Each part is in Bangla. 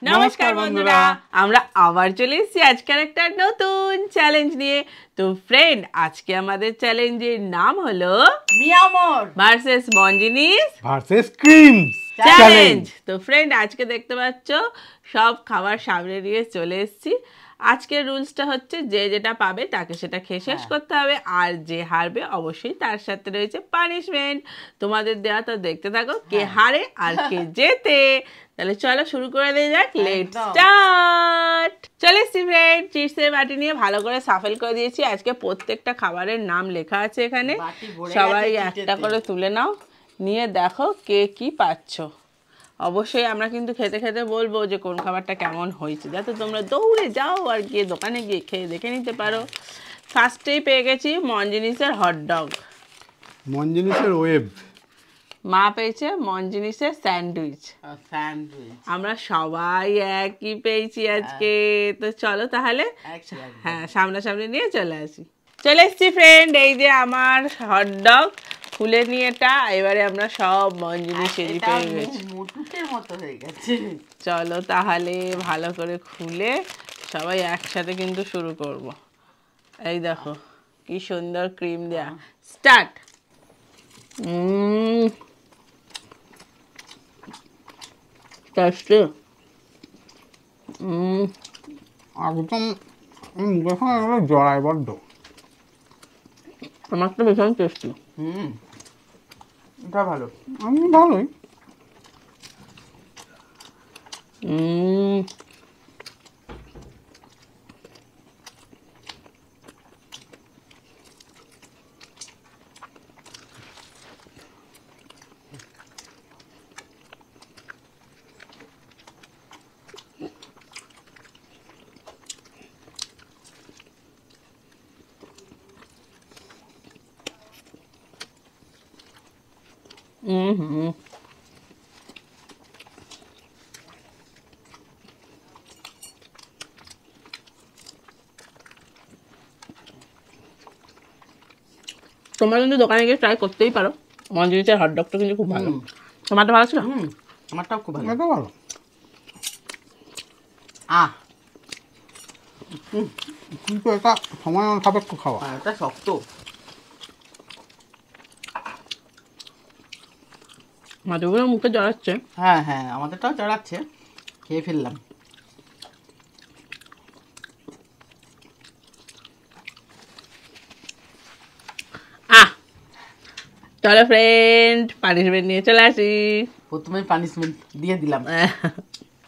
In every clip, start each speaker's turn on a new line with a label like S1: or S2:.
S1: নমস্কার বন্ধুরা, আমরা আবার চলে এসেছি আজকের একটা নতুন চ্যালেঞ্জ নিয়ে। তো ফ্রেন্ড, আজকে আমাদের চ্যালেঞ্জের নাম হলো
S2: মিয়ামর
S1: versus Monginis
S3: versus creams
S1: challenge. তো ফ্রেন্ড, আজকে দেখতে পাচ্ছ সব খাবার সামনে নিয়ে চলে এসেছি। আজকের রুলসটা হচ্ছে যে যেটা পাবে তাকে সেটা খেয়ে শেষ করতে হবে, আর যে হারবে অবশ্যই তার সাথে রয়েছে পানিশমেন্ট। তোমাদের দেওয়া তো দেখতে থাকো কে হারে আর কে জেতে। তাহলে চলো শুরু করে দিয়ে যাক। Let's start. চলে এসছি ফ্রেন্ড, চিপসের বাটি নিয়ে ভালো করে সাফেল করে দিয়েছি। আজকে প্রত্যেকটা খাবারের নাম লেখা আছে এখানে, সবাই একটা করে তুলে নাও, নিয়ে দেখো কে কি পাচ্ছ। অবশ্যই আমরা কিন্তু খেতে খেতে বলবো যে কোন খাবারটা কেমন হয়েছে, যাতে তোমরা দৌড়ে যাও আর গিয়ে দোকানে গিয়ে খেয়ে দেখে নিতে পারো। ফার্স্টেই পেয়ে গেছি মঞ্জিনিসের হটডগ,
S3: মঞ্জিনিসের ওয়েব,
S1: মা পেয়েছে মঞ্জিনিসের স্যান্ডউইচ। আমরা সবাই একই পেয়েছি আজকে। তো চলো তাহলে হ্যাঁ সামনাসামনি নিয়ে চলে আসি। চলে এসছি ফ্রেন্ড, এই যে আমার হটডগ খুলে নিয়ে এটা। এবারে আমরা সব মঞ্জিনিসেরই পেয়ে গেছি। চলো তাহলে ভালো করে খুলে সবাই একসাথে কিন্তু শুরু করব। এই দেখো কি সুন্দর ক্রিম দেয়া। স্টার্ট। টেস্টি,
S3: একদম মুখের সঙ্গে জড়ায় বড্ড।
S1: আমার তো ভীষণ টেস্টি।
S2: এটা ভালো,
S3: আমি ভালোই।
S1: তোমরা কিন্তু দোকানে গিয়ে ট্রাই করতেই পারো। মঞ্জিনিসের হটডগটা কিন্তু খুব ভালো। তোমারটা ভালো ছিল?
S2: আমারটাও খুব ভালো।
S3: এটা ভালো। কিন্তু এটা সময় সাপেক্ষ খাওয়া।
S2: এটা শক্ত।
S1: মাছগুলো মুখে জড়াচ্ছে।
S2: হ্যাঁ হ্যাঁ, আমাদেরটাও চড়াচ্ছে। খেয়ে ফেললাম।
S1: চলো ফ্রেন্ড, পানিশমেন্ট নিয়ে চলে আসি।
S2: প্রথমে পানিশমেন্ট দিয়ে দিলাম।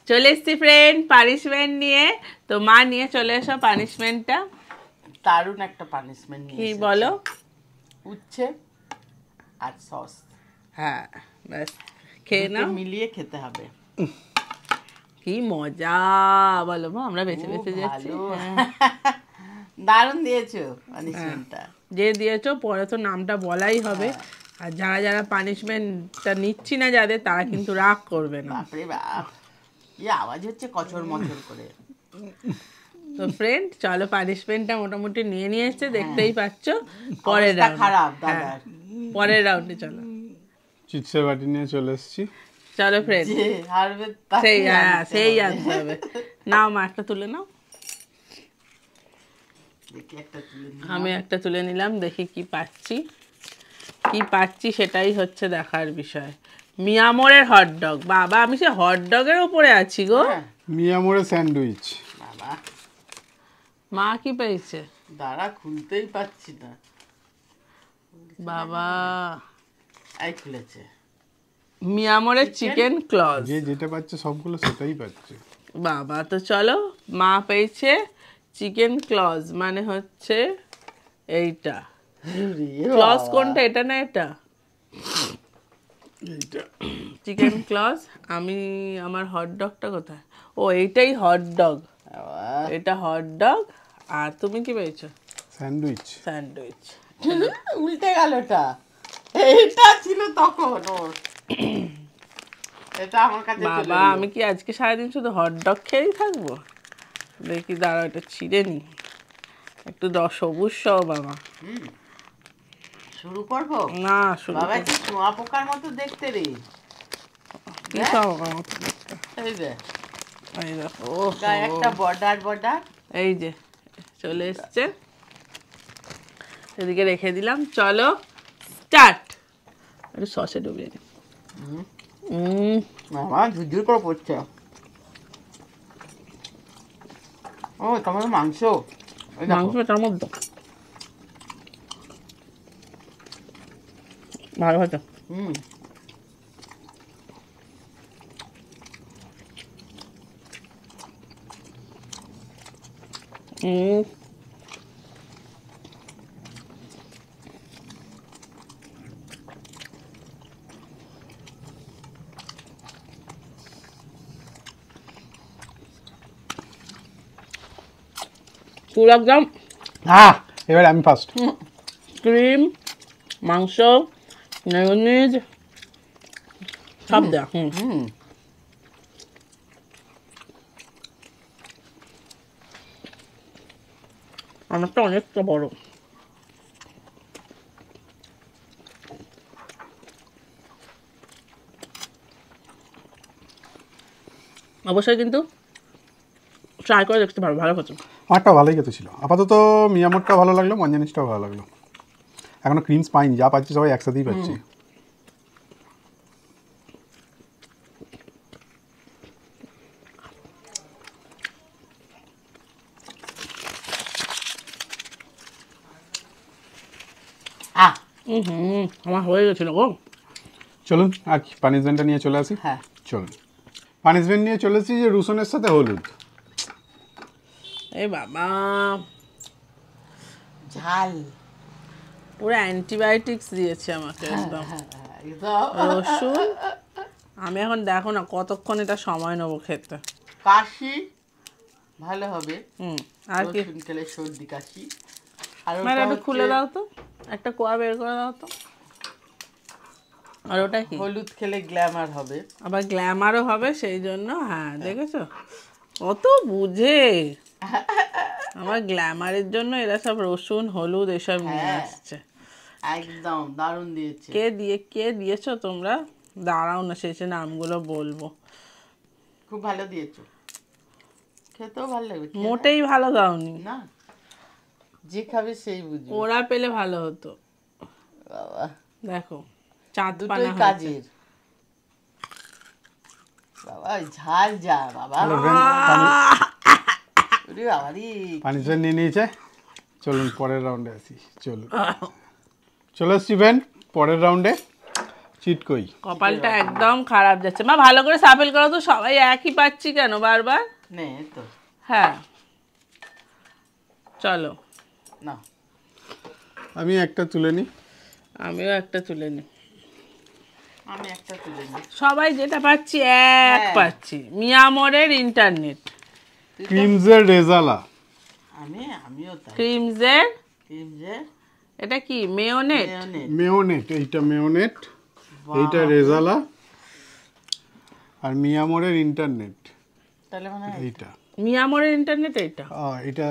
S1: চলে এসছি ফ্রেন্ড পানিশমেন্ট নিয়ে। তো মা নিয়ে চলে এসো পানিশমেন্টটা।
S2: দারুণ একটা পানিশমেন্ট নিয়ে
S1: কি বলো?
S2: উচ্ছে আর সস।
S1: হ্যাঁ ব্যাস, খেয়ে নাও।
S2: মিলিয়ে খেতে হবে।
S1: কি মজা বলো মা, আমরা বেছে বেছে যাচ্ছি।
S2: দারুণ দিয়েছো পানিশমেন্টটা।
S1: যে দিয়েছো পরে তো নামটা বলাই হবে। আর যারা যারা পানিশমেন্টটা নিচ্ছি না যাদের, তারা কিন্তু রাগ করবে না।
S2: বাপরে বাপ, কি আওয়াজ হচ্ছে কচর মচর করে।
S1: তো ফ্রেন্ড চলো, পানিশমেন্টটা মোটামুটি নিয়ে নিয়ে এসছে, দেখতেই পাচ্ছ। পরের রাউন্ড
S2: খারাপ দাদা,
S1: পরের রাউন্ডে চলো।
S3: চিপসের বাটি নিয়ে চলে এসেছি।
S1: চলো ফ্রেন্ড, সেই আনতে হবে। নাও মা, একটা তুলে নাও। আমি একটা তুলে নিলাম, দেখি কি পাচ্ছি। কি পাচ্ছি সেটাই হচ্ছে দেখার বিষয়। মিয়ামোরের হটডগ। বাবা, আমি সে হটডগের উপরে আছি গো।
S3: মিয়ামোরের স্যান্ডউইচ।
S2: বাবা,
S1: মা কি পেয়েছে?
S2: দাঁড়া, খুলতেই পাচ্ছি না।
S1: বাবা,
S2: এই খুলেছে।
S1: মিয়ামোরের চিকেন ক্লজ।
S3: যে যেটা পাচ্ছে সবগুলো সেটাই পাচ্ছে।
S1: বাবা, তো চলো, মা পেয়েছে চিকেন ক্লজ, মানে হচ্ছে এইটা। ক্লজ কোনটা, এটা না এটা? Chicken claws. আমি আমার হটডগটা কোথায়? ও, এইটাই হটডগ। এটা হটডগ। আর তুমি কি পেয়েছো?
S3: স্যান্ডউইচ।
S1: স্যান্ডউইচ।
S2: উল্টে গেল এটা। এটা ছিল তখন ওর। এটা আমার কাছে চলে
S1: বাবা, আমি কি আজকে সারাদিন শুধু হটডগ খেয়েই থাকবো? দেখি দাঁড়াও, এটা ছিঁড়ে নি একটু। সবুজ সব বাবা।
S2: শুরু করবো
S1: না, শুরু
S2: বাবা। কি শোয়া পোকার মতো দেখতে রে।
S1: কি সব আমার মতো দেখতে।
S2: এই যে
S1: এই দেখো
S2: গায়ে একটা বর্ডার
S1: এই যে চলে এসছে, এদিকে রেখে দিলাম। চলো স্টার্ট। একটু সসে ডুবিয়ে দিই।
S2: আমার ঝুরঝুর করে পড়ছে। ও তোমার মাংস, এই দেখো।
S1: মাংসটার মধ্যে ভালো হতো।
S2: হুম,
S1: পুরো একদম
S3: এবার আমি ফার্স্ট।
S1: ক্রিম, মাংস, মেয়োনিজ সব দেয়া।
S2: হুম,
S1: আমারটা অনেকটা বড়। অবশ্যই কিন্তু ট্রাই করে দেখতে পারো, ভালো হচ্ছে।
S3: আমারটা ভালোই খেতে ছিল। আপাতত মিয়ামোরটা ভালো লাগলো, মঞ্জানিসটাও ভালো লাগলো। এখনো ক্রিমস পাইনি, যা পাচ্ছি সবাই একসাথেই পাচ্ছি।
S1: আমার হয়ে গেছিল গো।
S3: চলুন আর কি পানিশমেন্টটা নিয়ে চলে আসি।
S2: হ্যাঁ,
S3: চলুন পানিশমেন্ট নিয়ে চলে এসেছি, যে রসুনের সাথে হলুদ।
S1: এই বাবা,
S2: ঝাল।
S1: পুরো অ্যান্টিবায়োটিক্স দিয়েছে আমাকে একদম।
S2: একদম।
S1: রসুন, আমি এখন দেখো না কতক্ষণ এটা সময় নেবো খেতে।
S2: কাশি ভালো হবে,
S1: আর কি
S2: রসুন খেলে সর্দি কাশি। আর
S1: মানে
S2: ওটা
S1: একটু খুলে
S2: হচ্ছে
S1: দাও তো, একটা কোয়া বের করে দাও তো। আর ওটা কি?
S2: হলুদ খেলে গ্ল্যামার হবে।
S1: আবার গ্ল্যামারও হবে সেই জন্য। হ্যাঁ দেখেছো কত বুঝে। আমার গ্ল্যামারের জন্য এরা সব রসুন হলুদ এসব নিয়ে
S2: হ্যাঁ।
S1: আসছে।
S2: একদম দারুণ দিয়েছে।
S1: কে দিয়েছো তোমরা? দাঁড়াও না, শেষে নামগুলো বলবো।
S2: খুব ভালো দিয়েছো, খেতেও ভালো লাগবে। খেয়ে
S1: মোটেই ভালো দাওনি।
S2: না, যে খাবে সেই বুঝবে।
S1: ওরা পেলে ভালো হতো।
S2: বাবা,
S1: দেখো চাঁদ
S2: দুটোই
S1: পানা হয়েছে।
S2: কাজের। বাবা ঝাল যা বাবা। ওরে বাবারি।
S3: পানিশমেন্ট নিয়ে নিয়েছে। চলুন পরের রাউন্ডে আসি। চলুন চলে এসছি ফ্রেন্ড পরের রাউন্ডে। চিট কই
S1: কপালটা একদম খারাপ যাচ্ছে। মা ভালো করে সাফেল করো তো, সবাই একই পাচ্ছি কেন বারবার?
S2: নে তো,
S1: হ্যাঁ চলো
S2: না
S3: আমি একটা তুলে নিই।
S1: আমিও একটা তুলে নিই।
S2: আমি একটা তুলে নিই।
S1: সবাই যেটা পাচ্ছি এক
S2: হ্যাঁ।
S1: পাচ্ছি। মিয়ামোরের ইন্টারনেট,
S2: তুই তো-
S3: ক্রিমসের রেজালা।
S2: আমিও তাই।
S1: ক্রিমসের
S2: ক্রিম যে
S1: এটা কি মেয়োনেট?
S2: মেয়োনেজ।
S3: মেয়োনেট, এইটা মেয়োনেট, এইটা রেজালা। আর মিয়ামোরের ইন্টারনেট
S2: তাহলে মানে
S3: এইটা।
S1: মিয়ামোরের ইন্টারনেট এইটা
S3: এটা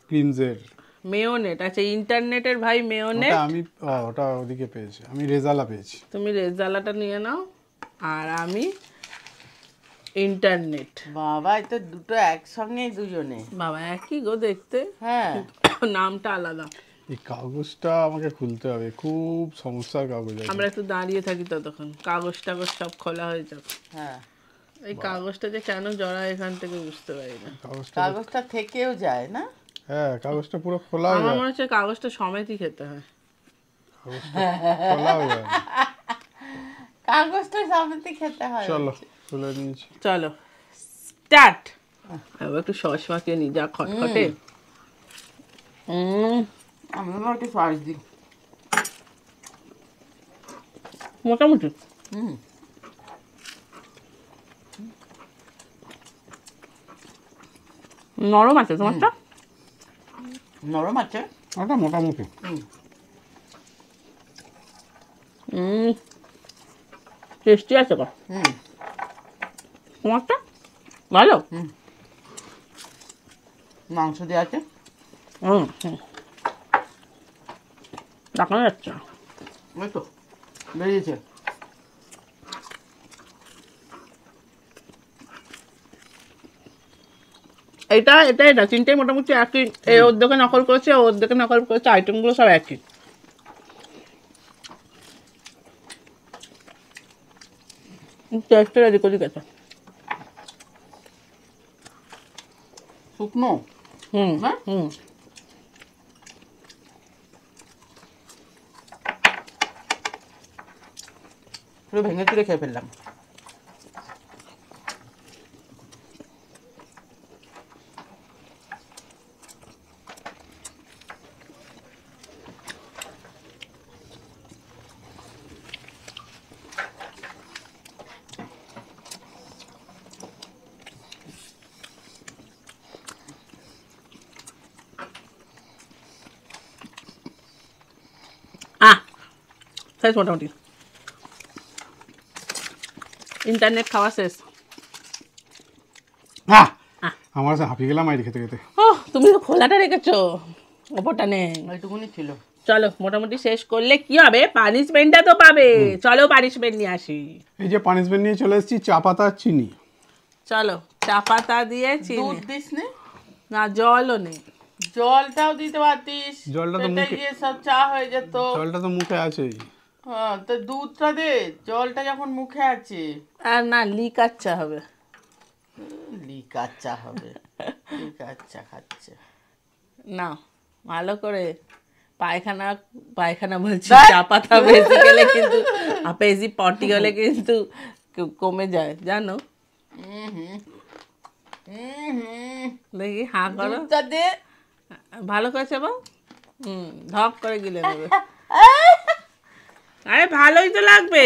S3: ক্রিমসের।
S1: মেয়োনেট। আচ্ছা ইন্টারনেটের ভাই মেয়োনেট।
S3: ওটা আমি ওটা ওদিকে পেয়েছি, আমি রেজালা পেয়েছি।
S1: তুমি রেজালাটা নিয়ে নাও আর আমি ইন্টারনেট।
S2: বাবা এই তো দুটো একসঙ্গেই দুজনে।
S1: বাবা একই গো দেখতে,
S2: হ্যাঁ,
S1: নামটা আলাদা।
S3: এই কাগজটা আমাকে খুলতে হবে, খুব সমস্যার কাগজ আছে।
S1: আমরা একটু দাঁড়িয়ে থাকি ততক্ষণ, কাগজ টাগজ সব খোলা হয়ে যাবে।
S2: হ্যাঁ,
S1: এই কাগজটা যে কেন জড়ায় এখান থেকে বুঝতে পারি না।
S3: কাগজটা
S2: কাগজটা থেকেও যায় না।
S3: হ্যাঁ, কাগজটা পুরো খোলা হয়ে
S1: আমার
S3: যায়।
S1: মনে হচ্ছে কাগজটা সমেতই খেতে হয়।
S3: কাগজটা খোলা হয়ে যায়।
S2: কাগজটা সামনে খেতে হয়।
S3: চলো তুলে নিয়েছি।
S1: চলো স্টার্ট। একটু সস মাখিয়ে নি, যা খটখটে।
S2: আমি একটু সস দিই।
S1: মোটামুটি
S2: হুম,
S1: নরম আছে তোমারটা।
S2: নরম আছে।
S3: ওটা মোটামুটি।
S1: টেস্টি আছে গো
S2: হুম,
S1: তোমারটা, ভালো।
S2: মাংস দেওয়া আছে।
S1: দেখানো যাচ্ছে না।
S2: ওই তো বেরিয়েছে।
S1: এটা এটা এটা তিনটেই মোটামুটি একই। এই ওর দিকে নকল করেছে, ওর দিকে নকল করেছে, আইটেমগুলো সব একই। টেস্টটা রেডি করে গেছে।
S2: শুকনো
S1: হুম
S2: হ্যাঁ?
S1: হুম।
S2: পুরো ভেঙে চুরে খেয়ে ফেললাম।
S1: শেষ মোটামুটি। ইন্টারনেট খাওয়া শেষ।
S3: আমার কাছে হাঁপিয়ে গেলাম আইডি খেতে খেতে।
S1: ও তুমি তো খোলাটা রেখেছো, ওপরটা নেই।
S2: এইটুকুনি ছিল।
S1: চলো মোটামুটি শেষ করলে কি হবে, পানিশমেন্টটা তো পাবে। চলো পানিশমেন্ট নিয়ে আসি।
S3: এই যে পানিশমেন্ট নিয়ে চলে এসেছি, চা পাতা আর চিনি।
S1: চলো চা পাতা দিয়ে
S2: দুধ
S1: চিনি,
S2: দিস নে,
S1: না জলও নেই।
S2: জলটাও দিতে পারতিস,
S3: জলটা তো
S2: পেটে
S3: মুখে-
S2: গিয়ে সব চা হয়ে যেত।
S3: জলটা তো মুখে আছেই।
S2: হ্যাঁ, তো দুধটা দে, জলটা যখন মুখে আছে।
S1: আর না লিকার চা হবে।
S2: লিকার চা হবে, লিকার চা খাচ্ছে।
S1: না ভালো করে পায়খানা, পায়খানা বলছি,
S2: দেখ।
S1: চা পাতা বেশি গেলে কিন্তু, বেশি পটি হলে কিন্তু কমে যায় জানো। দেখি হাঁ করো,
S2: দুধটা দে।
S1: ভালো করেছে বা। ধক করে গিলে নেবে। আরে ভালোই তো লাগবে,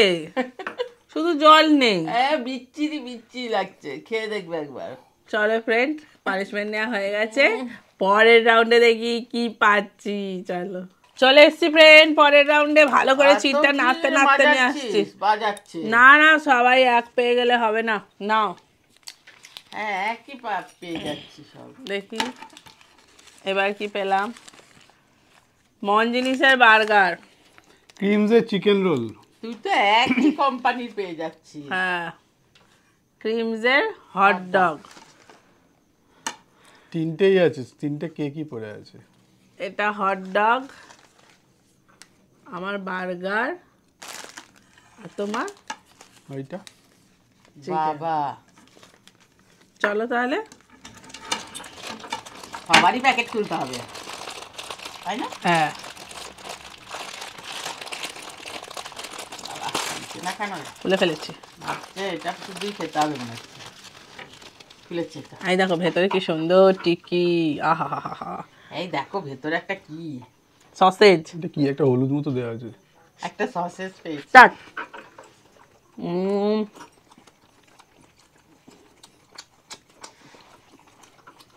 S1: শুধু জল নেই।
S2: বিচ্ছিরি বিচ্ছিরি লাগছে, খেয়ে দেখবে একবার।
S1: চলো ফ্রেন্ড, পানিশমেন্ট নেওয়া হয়ে গেছে। পরের রাউন্ডে দেখি কি পাচ্ছি। চলো চলে এসছি ফ্রেন্ড পরের রাউন্ডে। ভালো করে চিটটা নাড়তে নাড়তে নিয়ে আসছি।
S2: বাজাচ্ছে
S1: না না সবাই এক পেয়ে গেলে হবে না। নাও
S2: হ্যাঁ, একই পেয়ে যাচ্ছি সব।
S1: দেখি এবার কি পেলাম। মন জিনিসের বার্গার,
S3: ক্রিমসের চিকেন রোল।
S2: তুই তো একই কোম্পানির পেয়ে যাচ্ছিস।
S1: হ্যাঁ ক্রিমসের হট ডগ।
S3: তিনটেই আছে, তিনটে কেকই পড়ে আছে।
S1: এটা হট ডগ, আমার বার্গার, আর তোমার
S3: ওইটা
S2: বাবা,
S1: চলো তাহলে
S2: সবারই প্যাকেট খুলতে হবে, তাই না?
S1: হ্যাঁ।
S2: বাবা, খুলছে না কেন?
S1: খুলে ফেলেছি।
S2: আচ্ছা, এটা শুধুই খেতে হবে মনে হচ্ছে। খুলেছে এটা।
S1: এই দেখো ভেতরে কি সুন্দর টিকি। আহা হা হা হা।
S2: এই দেখো ভেতরে একটা কি,
S1: সসেজ।
S3: এটা কি একটা হলুদ মতো দেওয়া আছে।
S2: একটা সসেজ পেয়েছি।
S1: স্টার্ট।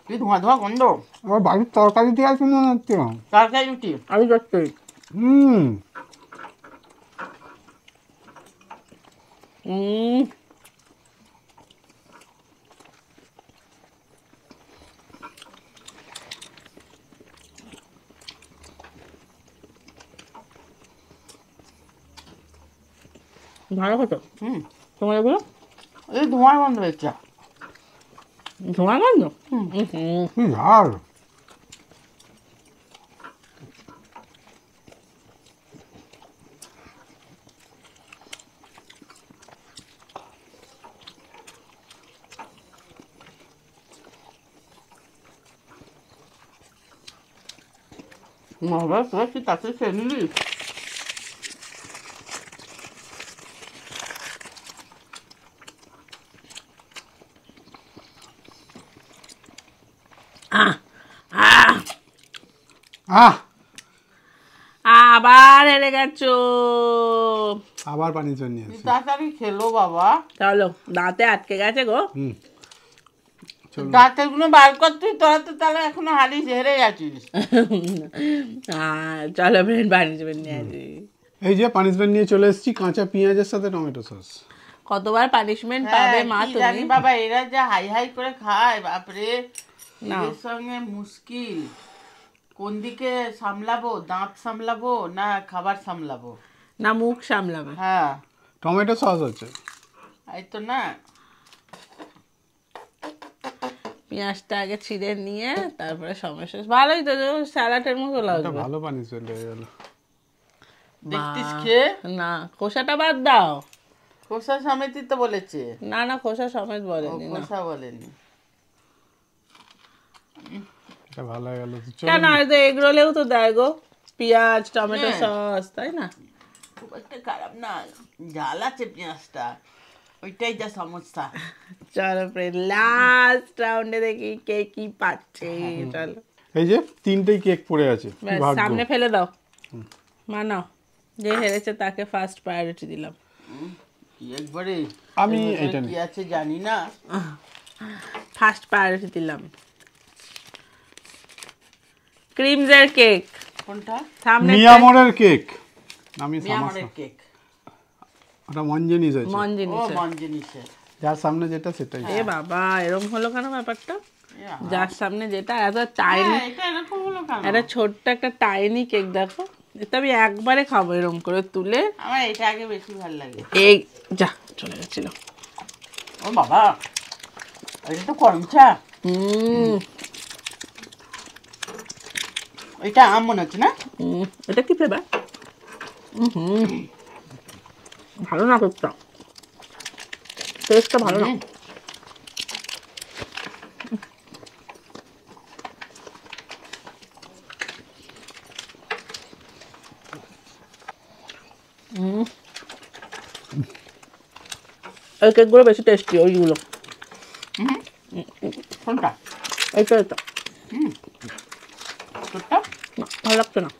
S2: কি ধোঁয়া ধোঁয়া গন্ধ।
S3: আমার বাড়ির তরকারি দিয়ে আছে মনে হচ্ছে।
S2: তরকারি রুটি।
S1: আমি যাচ্ছি।
S3: হুম,
S1: ভালো হতো
S2: হুম,
S1: তোমার এগুলো।
S2: এই ধোঁয়ার গন্ধ হচ্ছে।
S1: ধোঁয়া গন্ধ।
S3: কি ঝাল।
S2: বাবা, তোরা কি তাতে খেয়ে নিলি?
S3: আহ,
S1: আবার হেরে গেছো।
S3: আবার পানিশমেন্ট নিয়ে
S2: কি
S3: এসেছি।
S2: তাড়াতাড়ি খেলো বাবা।
S1: চলো দাঁতে আটকে গেছে গো।
S3: হুম, চলো।
S2: দাঁতের গুলো বার করছিস, তোরা তো তাহলে এখনো হারিস, হেরে গেছিস।
S1: চলো ফ্রেন্ড পানিশমেন্ট নিয়ে আসি।
S3: এই যে পানিশমেন্ট নিয়ে চলে এসেছি, কাঁচা পেঁয়াজের সাথে টমেটো সস।
S1: কতবার পানিশমেন্ট পাবে মা
S2: হ্যাঁ, কি জানি
S1: তুমি।
S2: বাবা, এরা যা হাই হাই করে খায়, বাপরে।
S1: না।
S2: এদের সঙ্গে মুশকিল, কোন দিকে সামলাবো, দাঁত সামলাবো না খাবার সামলাবো।
S1: না মুখ সামলাবে।
S2: হ্যাঁ,
S3: টমেটো সস আছে।
S2: এই তো না।
S1: পেঁয়াজটা আগে ছিঁড়ে নিয়ে তারপরে সমস্যা ভালোই তো স্যালাডের মতো
S3: এটা
S1: লাগবে।
S3: ভালো পানিশমেন্ট হয়ে গেল।
S2: দেখতিস খেয়ে
S1: না খোসাটা বাদ দাও।
S2: খোসা সমেতই তো বলেছে।
S1: না না খোসা সমেত
S2: ও
S1: বলেনি না।
S2: খোসা বলেনি।
S3: এটা ভালো হয়ে গেল।
S1: কেন আর এগ রোলেও তো দেয় গো পেঁয়াজ টমেটো সস, তাই না?
S2: খুব একটা খারাপ না, ঝাল আছে পেঁয়াজটা, ওইটাই যা সমস্যা।
S1: চলো ফ্রেন্ড লাস্ট রাউন্ডে দেখি কে কি পাচ্ছে। চলো
S3: এই যে তিনটেই কেক পড়ে আছে, কি
S1: ব্যাস,
S3: ভাগ্য।
S1: সামনে ফেলে দাও। মানাও যে হেরেছে তাকে ফার্স্ট প্রায়োরিটি দিলাম।
S2: কি একবারে
S3: আমি
S2: এর মধ্যে
S3: এটা
S2: কি আছে জানি না।
S1: ফার্স্ট প্রায়োরিটি দিলাম। ক্রিমজের কেক
S2: কোনটা?
S1: সামনে
S3: মিয়ামরের কেক। আমি
S2: মিয়ামরের কেক।
S3: ওটা মন জিনিস আছে,
S1: মন
S2: ও
S1: জিনিস।
S2: মন জিনিসের।
S3: যার সামনে যেটা সেটাই।
S1: এ বাবা এরকম হলো কেন ব্যাপারটা?
S2: ইয়া,
S1: যার সামনে যেটা এত টাইনি,
S2: হ্যাঁ, এটা এরকম হলো কেন?
S1: একটা ছোট্ট একটা টাইনি কেক দেখো, এটা আমি একবারে খাবো এরকম করে তুলে।
S2: আমার এটা আগে বেশি ভালো লাগে।
S1: এই যা চলে গেছিল।
S2: ও বাবা, এটা তো করমচা। এটা আম মনে হচ্ছে না?
S1: এটা কি ফ্লেভার? ভালো না কেকটা, টেস্টটা ভালো না। এই কেকগুলো বেশি টেস্টি ওইগুলো।
S2: কোনটা?
S1: এইটা এটা
S2: তোরটা?
S1: না, ভালো লাগছে না।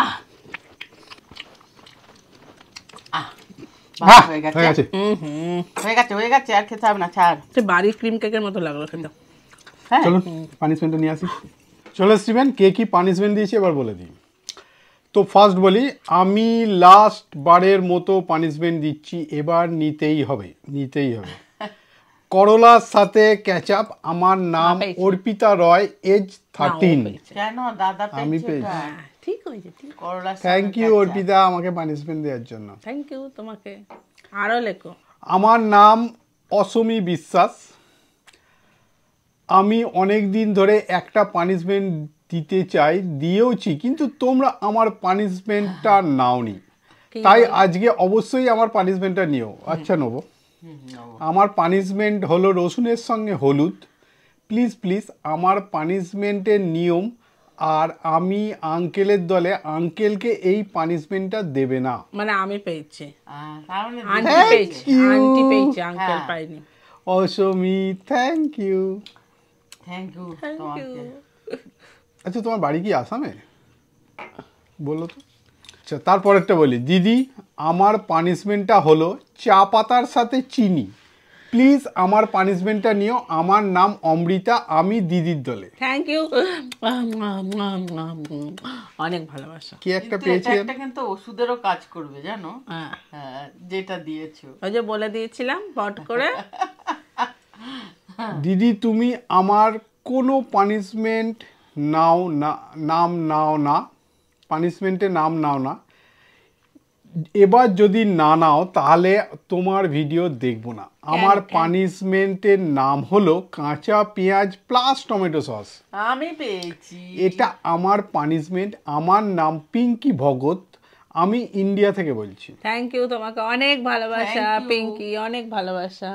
S2: আহ
S3: বাহ,
S2: হয়ে গেছে
S3: হয়ে গেছে।
S2: হয়ে গেছে, আর খেতে হবে না, ছাড়।
S1: সে বাড়ির ক্রিম কেকের মতো লাগলো খেতে।
S2: হ্যাঁ,
S3: চলুন পানিশমেন্টটা নিয়ে আসি। চলো স্টিভেন, কে কি পানিশমেন্ট দিয়েছি এবার বলে দিই। তো ফার্স্ট বলি, আমি লাস্ট বারের মতো পানিশমেন্ট দিচ্ছি, এবার নিতেই হবে। করলার সাথে ক্যাচআপ। আমার নাম
S1: পেয়েছি।
S3: অর্পিতা রয়, এজ 13।
S2: কেন দাদা
S3: আমি
S2: পেয়েছে
S3: পেয়েছি।
S2: ওটা?
S1: হ্যাঁ, ঠিক হয়েছে, ঠিক।
S2: করলার
S3: থ্যাংক
S2: সঙ্গে
S3: ইউ
S2: কাঁচা।
S3: অর্পিতা আমাকে পানিশমেন্ট দেওয়ার জন্য।
S1: থ্যাংক ইউ তোমাকে। আরো লেখো।
S3: আমার নাম অসমী বিশ্বাস। আমি অনেক দিন ধরে একটা পানিশমেন্ট দিতে চাই, দিয়েওছি, কিন্তু তোমরা আমার পানিশমেন্টটা নাওনি, তাই আজকে অবশ্যই আমার পানিশমেন্টটা নিও। আচ্ছা নেবো।
S2: নেবো।
S3: আমার পানিশমেন্ট হলো রসুনের সঙ্গে হলুদ। প্লিজ আমার পানিশমেন্টের নিয়ম, আর আমি আঙ্কেলের দলে, আঙ্কেলকে এই পানিশমেন্টটা দেবে না।
S1: মানে আমি পেয়েছি,
S2: তার মানে
S1: আন্টি
S3: Thank
S1: পেয়েছি,
S3: you.
S1: আন্টি পেয়েছি, আঙ্কেল
S2: হ্যাঁ।
S1: পাইনি।
S3: অসমী thank you.
S2: Thank you
S1: thank you.
S2: তোমাকে।
S3: আচ্ছা তোমার বাড়ি কি আসামে বললো তো? আচ্ছা তারপরেরটা বলি, দিদি আমার পানিশমেন্টটা হলো চা পাতার সাথে চিনি। প্লিজ আমার পানিশমেন্টটা নিও। আমার নাম অমৃতা, আমি দিদির দলে।
S1: Thank you. অনেক ভালোবাসা।
S3: কি একটা
S2: কিন্তু
S3: পেয়েছি
S2: এটা একটা কিন্তু ওষুধেরও কাজ করবে জানো?
S1: হ্যাঁ,
S2: হ্যাঁ, যেটা দিয়েছো।
S1: ওই যে বলে দিয়েছিলাম বট করে।
S3: দিদি তুমি আমার কোনো পানিশমেন্ট নাও না, পানিশমেন্টের নাম নাও না। এবার যদি না নাও তাহলে তোমার ভিডিও দেখবো না। আমার পানিশমেন্টের নাম হলো কাঁচা পেঁয়াজ প্লাস টমেটো সস।
S2: আমি পেয়েছি।
S3: এটা আমার পানিশমেন্ট। আমার নাম পিঙ্কি ভগত, আমি ইন্ডিয়া থেকে বলছি।
S1: থ্যাংক ইউ তোমাকে, অনেক ভালোবাসা
S2: Thank you.
S1: পিঙ্কি, অনেক ভালোবাসা।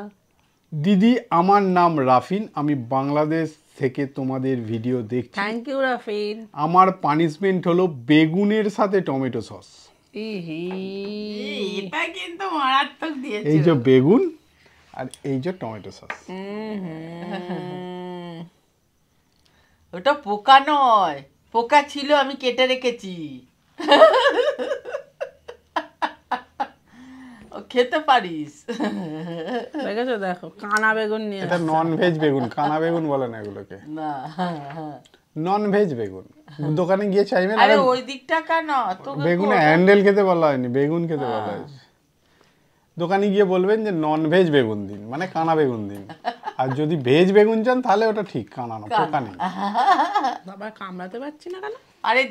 S3: দিদি আমার নাম রাফিন, আমি বাংলাদেশ থেকে তোমাদের ভিডিও দেখছি।
S1: থ্যাংক ইউ রাফিন।
S3: আমার পানিশমেন্ট হলো বেগুনের সাথে টমেটো সস।
S1: ইহি,
S2: এটা কিন্তু মারাত্মক দিয়েছে।
S3: এই যে বেগুন আর এই যে টমেটো সস।
S2: ওটা পোকা নয়, পোকা ছিল, আমি কেটে রেখেছি। ও খেতে পারিস।
S1: দেখেছো, দেখো কানা বেগুন নিয়ে
S3: এটা নন ভেজ বেগুন, কানা বেগুন বলে না এগুলোকে।
S2: না,
S3: নন ভেজ বেগুন দোকানে গিয়ে চাইবেন
S2: আরে ওই দিকটা কেন তোকে
S3: বেগুনে হ্যান্ডেল খেতে বলা হয়নি, বেগুন খেতে বলা হয়েছে। দোকানে গিয়ে বলবেন যে নন ভেজ বেগুন দিন, মানে কানা বেগুন দিন। আর যদি ভেজ বেগুন চান তাহলে ওটা ঠিক, কানানো, পোকা নেই।
S1: বাবা কামড়াতে পারছি না কেন?
S2: আরে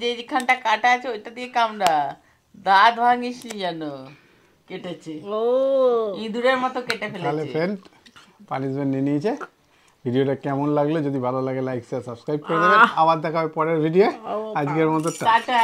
S2: যেখানটা কাটা আছে ওইটা দিয়ে কামড়া, দাঁত ভাঙিস নি যেন। কেটেছে,
S1: ও
S2: ইঁদুরের মতো কেটে
S3: তাহলে
S2: ফেলেছে।
S3: ফ্রেন্ড পানিশমেন্ট নিয়ে নিয়েছে। ভিডিওটা কেমন লাগলো, যদি ভালো লাগে লাইক শেয়ার সাবস্ক্রাইব করে দেবেন। আবার দেখা হবে পরের ভিডিও। আজকের মতো
S2: টাটা।